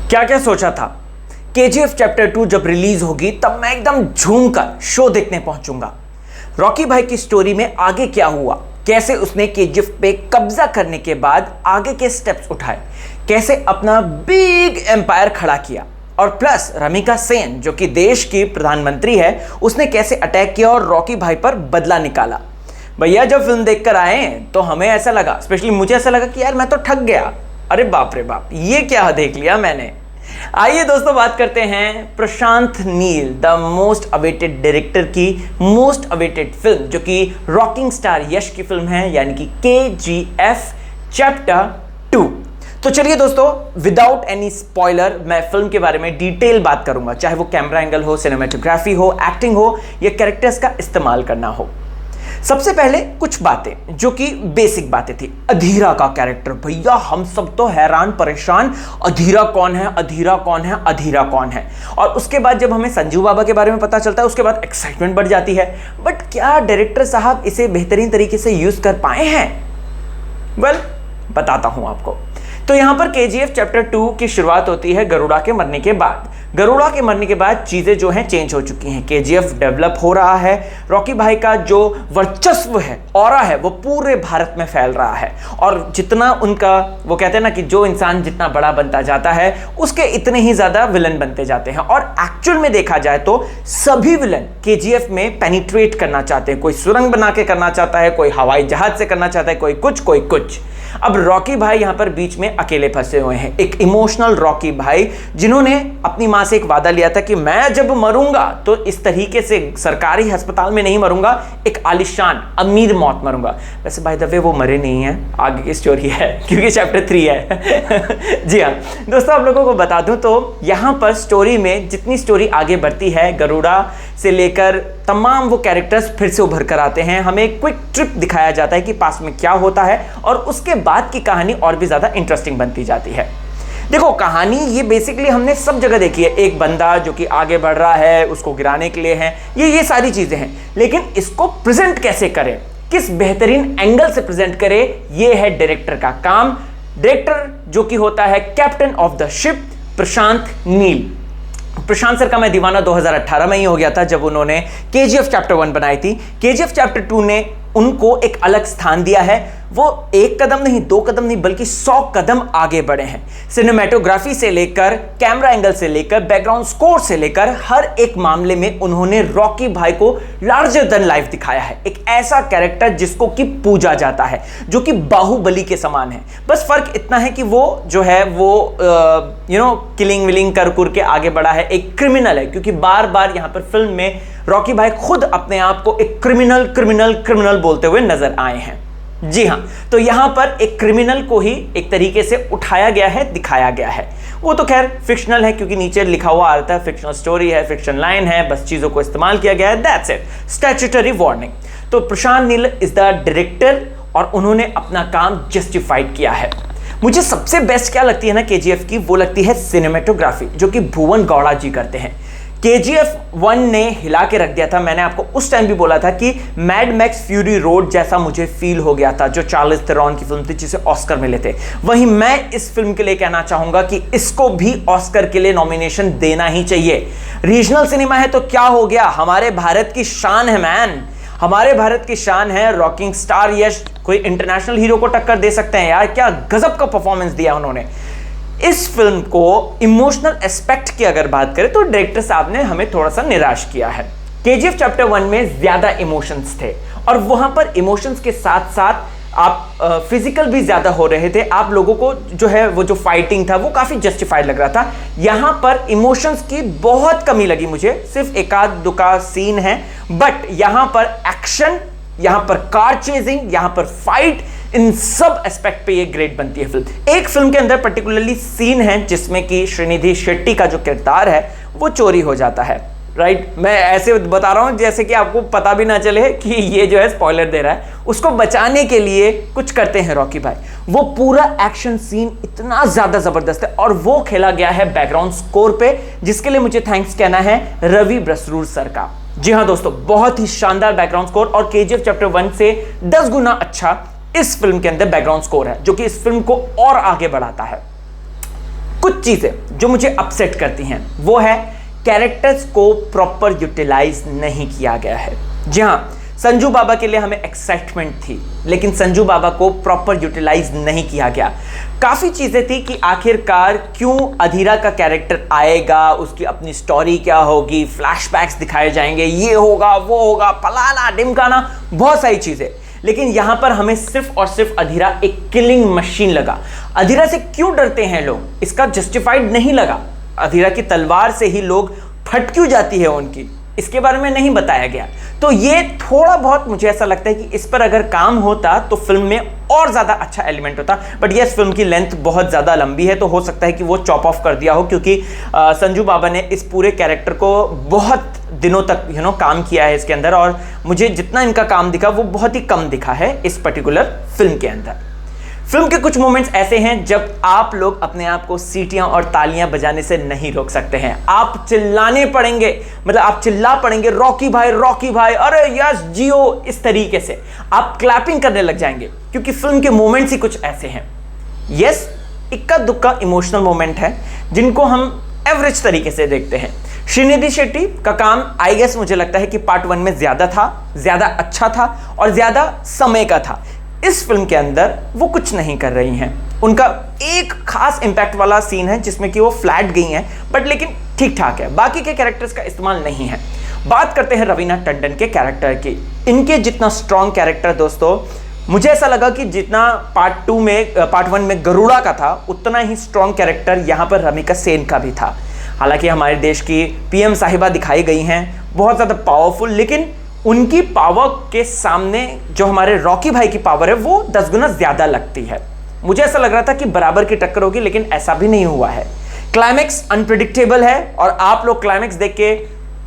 क्या क्या सोचा था केजीएफ चैप्टर 2 जब रिलीज होगी तब मैं एकदम झूमकर शो देखने पहुंचूंगा। रॉकी भाई की स्टोरी में आगे क्या हुआ, कैसे उसने केजीएफ पे कब्जा करने के बाद आगे के स्टेप्स उठाए, कैसे अपना बिग एम्पायर खड़ा किया, और प्लस रमिका सेन जो कि देश की प्रधानमंत्री है उसने कैसे अटैक किया और रॉकी भाई पर बदला निकाला। भैया जब फिल्म देखकर आए तो हमें ऐसा लगा, स्पेशली मुझे ऐसा लगा कि यार मैं तो ठग गया। अरे बाप रे बाप, ये क्या देख लिया मैंने। आइए दोस्तों बात करते हैं Prashanth Neel the most awaited director की मोस्ट अवेटेड फिल्म जो कि रॉकिंग स्टार यश की फिल्म है, यानी कि केजीएफ चैप्टर 2। तो चलिए दोस्तों, विदाउट एनी स्पॉइलर मैं फिल्म के बारे में डिटेल बात करूंगा, चाहे वो कैमरा एंगल हो, सिनेमेटोग्राफी हो, एक्टिंग हो या कैरेक्टर्स का इस्तेमाल करना हो। सबसे पहले कुछ बातें जो कि बेसिक बातें थी। अधीरा का कैरेक्टर, भैया हम सब तो हैरान परेशान, अधीरा कौन है, अधीरा कौन है, अधीरा कौन है। और उसके बाद जब हमें संजू बाबा के बारे में पता चलता है उसके बाद एक्साइटमेंट बढ़ जाती है। बट क्या डायरेक्टर साहब इसे बेहतरीन तरीके से यूज कर पाए हैं? वेल, बताता हूं आपको। तो यहां पर केजीएफ चैप्टर 2 की शुरुआत होती है गरुड़ा के मरने के बाद। गरुड़ा के मरने के बाद चीजें जो हैं चेंज हो चुकी हैं। केजीएफ डेवलप हो रहा है, रॉकी भाई का जो वर्चस्व है, ऑरा है, वो पूरे भारत में फैल रहा है। और जितना उनका, वो कहते हैं ना कि जो इंसान जितना बड़ा बनता जाता है उसके इतने ही ज्यादा विलन बनते जाते हैं। और एक्चुअल में देखा जाए तो सभी विलन केजीएफ में पेनिट्रेट करना चाहते हैं। कोई सुरंग बना के करना चाहता है, कोई हवाई जहाज से करना चाहता है, कोई कुछ कोई कुछ। अब रॉकी भाई यहां पर बीच में अकेले फंसे हुए हैं। एक इमोशनल रॉकी भाई जिन्होंने अपनी मां से एक वादा लिया था कि मैं जब मरूंगा तो इस तरीके से सरकारी अस्पताल में नहीं मरूंगा, एक आलिशान अमीर मौत मरूंगा। वैसे बाय द वे वो मरे नहीं हैं, आगे की स्टोरी है क्योंकि चैप्टर 3 है। जी हाँ दोस्तों, आप लोगों को बता दूं तो यहां पर स्टोरी में जितनी स्टोरी आगे बढ़ती है, गरुड़ा से लेकर तमाम वो कैरेक्टर्स फिर से उभर कर आते हैं। हमें एक क्विक ट्रिप दिखाया जाता है कि पास में क्या होता है और उसके बाद की कहानी और भी ज्यादा इंटरेस्टिंग बनती जाती है। देखो, कहानी ये बेसिकली हमने सब जगह देखी है। एक बंदा जो कि आगे बढ़ रहा है, उसको गिराने के लिए है, ये सारी चीजें हैं। लेकिन इसको प्रेजेंट कैसे करें, किस बेहतरीन एंगल से प्रेजेंट करें, ये है डायरेक्टर का काम। डायरेक्टर जो कि होता है captain of the ship Prashant Neel. Prashant sir का मैं दीवाना 2018 में ही हो गया था जब उन्होंने केजीएफ चैप्टर 1 बनाई थी। केजीएफ चैप्टर 2 ने उनको एक अलग स्थान दिया है। वो एक कदम नहीं, 2 कदम नहीं, बल्कि 100 कदम आगे बढ़े हैं। सिनेमेटोग्राफी से लेकर, कैमरा एंगल से लेकर, बैकग्राउंड स्कोर से लेकर हर एक मामले में उन्होंने रॉकी भाई को लार्जर देन लाइफ दिखाया है। एक ऐसा कैरेक्टर जिसको कि पूजा जाता है, जो कि बाहुबली के समान है। बस फर्क इतना है कि वो जो है वो किलिंग विलिंग कर के आगे बढ़ा है, एक क्रिमिनल है। क्योंकि बार बार यहां पर फिल्म में रॉकी भाई खुद अपने आप को एक क्रिमिनल बोलते हुए नजर आए हैं। जी हां, तो यहां पर एक क्रिमिनल को ही एक तरीके से उठाया गया है, दिखाया गया है। वो तो खैर फिक्शनल है क्योंकि नीचे लिखा हुआ आता है फिक्शनल स्टोरी है, फिक्शन लाइन है, बस चीजों को इस्तेमाल किया गया है, दैट्स इट, स्टैट्यूटरी वार्निंग। तो Prashanth Neel is the director और उन्होंने अपना काम जस्टिफाइड किया है। मुझे सबसे बेस्ट क्या लगती है ना केजीएफ की, वो लगती है सिनेमेटोग्राफी जो कि भुवन गौड़ा जी करते हैं। केजीएफ 1 ने हिला के रख दिया था। मैंने आपको उस टाइम भी बोला था कि मैड मैक्स फ्यूरी रोड जैसा मुझे फील हो गया था, जो चार्ल्स थेरॉन की फिल्म थी जिसे ऑस्कर मिले थे। वहीं मैं इस फिल्म के लिए कहना चाहूंगा कि इसको भी ऑस्कर के लिए नॉमिनेशन देना ही चाहिए। रीजनल सिनेमा है तो क्या हो गया, हमारे भारत की शान है मैन, हमारे भारत की शान है। रॉकिंग स्टार यश कोई इंटरनेशनल हीरो को टक्कर दे सकते हैं यार, क्या गजब का परफॉर्मेंस दिया उन्होंने। इस फिल्म को इमोशनल एस्पेक्ट की अगर बात करें तो डायरेक्टर साहब ने हमें थोड़ा सा निराश किया है। केजीएफ चैप्टर 1 में ज्यादा इमोशंस थे और वहां पर इमोशंस के साथ साथ आप फिजिकल भी ज्यादा हो रहे थे। आप लोगों को जो है वो जो फाइटिंग था वो काफी जस्टिफाइड लग रहा था। यहां पर इमोशंस की बहुत कमी लगी मुझे, सिर्फ एकाध दुका सीन है, बट यहां पर एक्शन, यहां पर कार चेजिंग, यहां पर फाइट, इन सब एस्पेक्ट पे ये ग्रेट बनती है फिल्म। एक फिल्म के अंदर पर्टिकुलरली सीन है जिसमें कि श्रीनिधि शेट्टी का जो किरदार है वो चोरी हो जाता है, राइट। मैं ऐसे बता रहा हूं जैसे कि आपको पता भी ना चले कि ये जो है स्पॉइलर दे रहा है। उसको बचाने के लिए कुछ करते हैं रॉकी भाई। वो पूरा एक्शन सीन इतना ज्यादा जबरदस्त है और वो खेला गया है बैकग्राउंड स्कोर पे, जिसके लिए मुझे थैंक्स कहना है रवि बसरूर सर का। जी हाँ दोस्तों, बहुत ही शानदार बैकग्राउंड स्कोर और केजीएफ चैप्टर 1 से 10 गुना अच्छा इस फिल्म के अंदर बैकग्राउंड स्कोर है, जो कि इस फिल्म को और आगे बढ़ाता है। कुछ चीजें जो मुझे अपसेट करती हैं वो है कैरेक्टर्स को प्रॉपर यूटिलाइज नहीं किया गया है। जी हाँ, संजू बाबा के लिए हमें एक्साइटमेंट थी, लेकिन संजू बाबा को प्रॉपर यूटिलाइज नहीं किया गया। काफ़ी चीज़ें थी कि आखिरकार क्यों अधीरा का कैरेक्टर आएगा, उसकी अपनी स्टोरी क्या होगी, फ्लैशबैक्स दिखाए जाएंगे, ये होगा वो होगा, फलाना ढिमकाना, बहुत सारी चीज़ें। लेकिन यहां पर हमें सिर्फ और सिर्फ अधीरा एक किलिंग मशीन लगा। अधीरा से क्यों डरते हैं लोग, इसका जस्टिफाइड नहीं लगा। अधीरा की तलवार से ही लोग फट क्यों जाती है उनकी, इसके बारे में नहीं बताया गया। तो ये थोड़ा बहुत मुझे ऐसा लगता है कि इस पर अगर काम होता तो फिल्म में और ज़्यादा अच्छा एलिमेंट होता। बट ये फिल्म की लेंथ बहुत ज़्यादा लंबी है, तो हो सकता है कि वो चॉप ऑफ कर दिया हो, क्योंकि संजू बाबा ने इस पूरे कैरेक्टर को बहुत दिनों तक काम किया है इसके अंदर, और मुझे जितना इनका काम दिखा वो बहुत ही कम दिखा है इस पर्टिकुलर फिल्म के अंदर। फिल्म के कुछ मोमेंट्स ऐसे हैं जब आप लोग अपने आप को सीटियां और तालियां बजाने से नहीं रोक सकते हैं। आप चिल्लाने पड़ेंगे, मतलब आप चिल्ला पड़ेंगे, रॉकी भाई, अरे यस जियो, इस तरीके से आप क्लैपिंग करने लग जाएंगे, क्योंकि फिल्म के मोमेंट्स ही कुछ ऐसे हैं। यस, इक्का दुक्का इमोशनल मोमेंट है जिनको हम एवरेज तरीके से देखते हैं। श्रीनिधि शेट्टी का काम आई गेस मुझे लगता है कि पार्ट 1 में ज्यादा था, ज्यादा अच्छा था और ज्यादा समय का था। इस फिल्म के अंदर वो कुछ नहीं कर रही हैं। उनका एक खास इंपैक्ट वाला सीन है जिसमें कि वो फ्लैट गई हैं, बट लेकिन ठीक ठाक है, बाकी के कैरेक्टर्स का इस्तेमाल नहीं है। बात करते हैं रवीना टंडन के कैरेक्टर की। इनके जितना स्ट्रॉन्ग कैरेक्टर दोस्तों, मुझे ऐसा लगा कि जितना पार्ट 1 में गरुड़ा का था, उतना ही स्ट्रॉन्ग कैरेक्टर यहाँ पर रमिका सेन का भी था। हालांकि हमारे देश की पीएम साहिबा दिखाई गई हैं, बहुत ज़्यादा पावरफुल, लेकिन उनकी पावर के सामने जो हमारे रॉकी भाई की पावर है वो 10 गुना ज़्यादा लगती है। मुझे ऐसा लग रहा था कि बराबर की टक्कर होगी, लेकिन ऐसा भी नहीं हुआ है। क्लाइमैक्स अनप्रिडिक्टेबल है और आप लोग क्लाइमैक्स देख के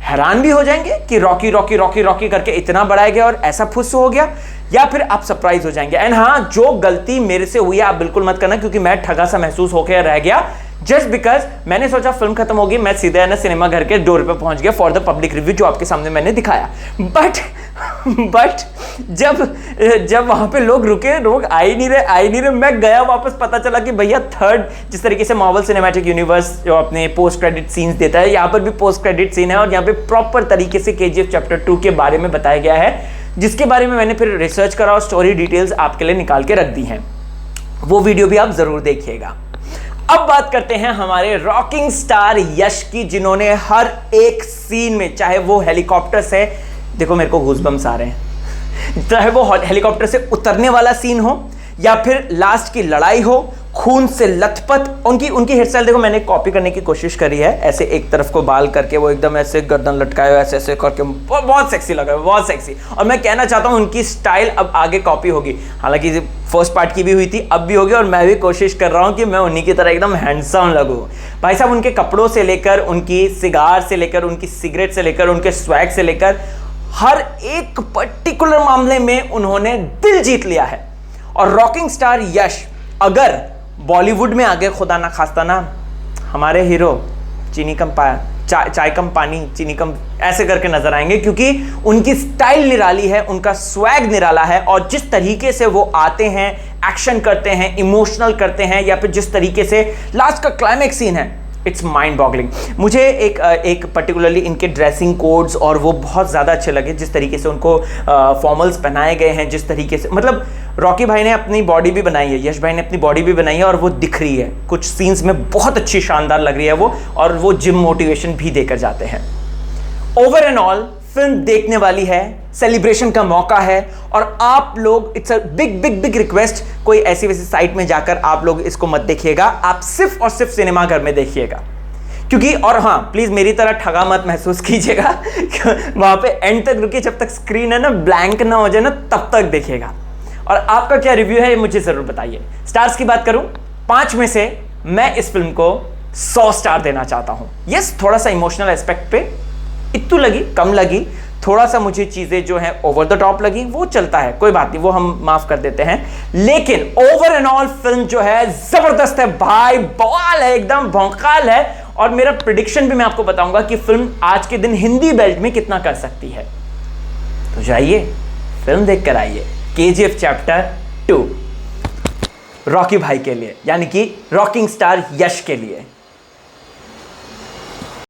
हैरान भी हो जाएंगे कि रॉकी करके इतना बढ़ाया गया और ऐसा फुस हो गया, या फिर आप सरप्राइज हो जाएंगे। एंड हाँ, जो गलती मेरे से हुई है आप बिल्कुल मत करना, क्योंकि मैं ठगा सा महसूस होकर रह गया जस्ट बिकॉज मैंने सोचा फिल्म खत्म होगी, मैं सीधे ना सिनेमा घर के डोर पे पहुंच गया फॉर द पब्लिक रिव्यू, जो आपके सामने मैंने दिखाया। बट जब वहां पे लोग आ ही नहीं रहे, मैं गया वापस, पता चला कि भैया थर्ड, जिस तरीके से मार्वल सिनेमैटिक यूनिवर्स जो अपने पोस्ट क्रेडिट सीन्स देता है, यहाँ पर भी पोस्ट क्रेडिट सीन है और यहाँ पे प्रॉपर तरीके से KGF चैप्टर 2 के बारे में बताया गया है, जिसके बारे में मैंने फिर रिसर्च करा और स्टोरी डिटेल्स आपके लिए निकाल के रख दी हैं। वो वीडियो भी आप जरूर देखिएगा। अब बात करते हैं हमारे रॉकिंग स्टार यश की, जिन्होंने हर एक सीन में, चाहे वो हेलीकॉप्टर से, देखो मेरे को गूज़बम्स आ रहे हैं, चाहे वो हेलीकॉप्टर से उतरने वाला सीन हो या फिर लास्ट की लड़ाई हो, खून से लथपथ, उनकी हेयर स्टाइल देखो, मैंने कॉपी करने की कोशिश करी है, ऐसे एक तरफ को बाल करके वो एकदम ऐसे गर्दन लटकाए ऐसे ऐसे करके बहुत सेक्सी लगा, बहुत सेक्सी। और मैं कहना चाहता हूँ उनकी स्टाइल अब आगे कॉपी होगी, हालांकि फर्स्ट पार्ट की भी हुई थी, अब भी होगी, और मैं भी कोशिश कर रहा हूँ कि मैं उन्हीं की तरह एकदम हैंडसम लगूँ। भाई साहब, उनके कपड़ों से लेकर, उनकी सिगार से लेकर, उनकी सिगरेट से लेकर, उनके स्वैग से लेकर, हर एक पर्टिकुलर मामले में उन्होंने दिल जीत लिया है। और रॉकिंग स्टार यश अगर बॉलीवुड में आगे खुदा ना खास्ता ना, हमारे हीरो चीनी कम चाय कम पानी चीनी कम ऐसे करके नजर आएंगे, क्योंकि उनकी स्टाइल निराली है, उनका स्वैग निराला है, और जिस तरीके से वो आते हैं, एक्शन करते हैं, इमोशनल करते हैं, या फिर जिस तरीके से लास्ट का क्लाइमैक्स सीन है, इट्स माइंड बॉगलिंग। मुझे एक पर्टिकुलरली इनके ड्रेसिंग कोड्स और वो बहुत ज़्यादा अच्छे लगे, जिस तरीके से उनको फॉर्मल्स पहनाए गए हैं, जिस तरीके से, मतलब रॉकी भाई ने अपनी बॉडी भी बनाई है, यश भाई ने अपनी बॉडी भी बनाई है, और वो दिख रही है कुछ सीन्स में, बहुत अच्छी शानदार लग रही है वो, और वो जिम मोटिवेशन भी देकर जाते हैं। ओवर एंड ऑल फिल्म देखने वाली है, सेलिब्रेशन का मौका है, और आप लोग, इट्स अ बिग रिक्वेस्ट, कोई ऐसी वैसी साइट में जाकर आप लोग इसको मत देखिएगा, आप सिर्फ और सिर्फ सिनेमा घर में देखिएगा, क्योंकि, और हाँ प्लीज मेरी तरह ठगा मत महसूस कीजिएगा, वहां पे एंड तक रुकिए, जब तक स्क्रीन है ना ब्लैंक ना हो जाए ना, तब तक देखिएगा। और आपका क्या रिव्यू है ये मुझे जरूर बताइए। स्टार्स की बात करूं, 5 में से मैं इस फिल्म को 100 स्टार देना चाहता हूं। यस, थोड़ा सा इमोशनल एस्पेक्ट पे इतू लगी, कम लगी, थोड़ा सा मुझे चीजें जो है ओवर द टॉप लगी, वो चलता है, कोई बात नहीं, वो हम माफ कर देते हैं, लेकिन ओवर एंड ऑल फिल्म जो है जबरदस्त है भाई, बवाल है, एकदम भौकाल है। और मेरा प्रेडिक्शन भी मैं आपको बताऊंगा कि फिल्म आज के दिन हिंदी बेल्ट में कितना कर सकती है। तो जाइए फिल्म देख कर आइए, KGF चैप्टर 2 रॉकी भाई के लिए, यानी कि रॉकिंग स्टार यश के लिए।